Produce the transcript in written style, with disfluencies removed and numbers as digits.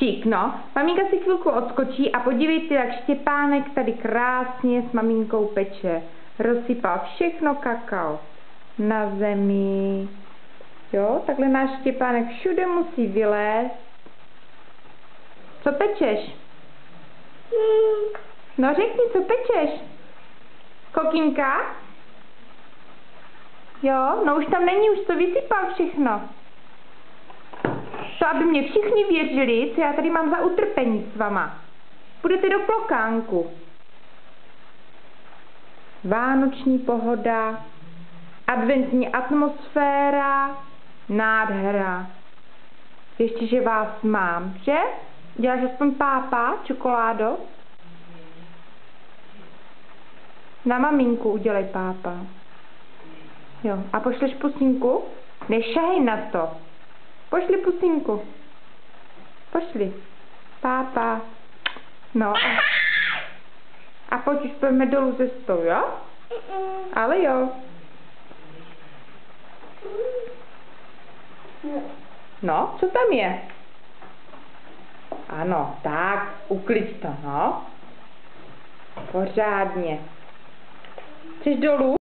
Štík, no. Maminka si chvilku odskočí a podívejte, jak Štěpánek tady krásně s maminkou peče. Rozsypal všechno kakao na zemi. Jo, takhle náš Štěpánek všude musí vylézt. Co pečeš? No řekni, co pečeš? Kokinka? Jo, no už tam není, už to vysypal všechno. To, aby mě všichni věřili, co já tady mám za utrpení s vama. Půjdete do klokánku. Vánoční pohoda, adventní atmosféra, nádhera. Ještě, že vás mám, že? Děláš aspoň pápa, čokoládo? Na maminku udělej pápa. Jo, a pošleš pusinku? Nešahej na to. Pošli pusinku. Pošli. Pápa. No. A pojď, už pojďme dolů ze stolu, jo? Ale jo. No, co tam je? Ano, tak, uklid to, no. Pořádně. Chceš dolů?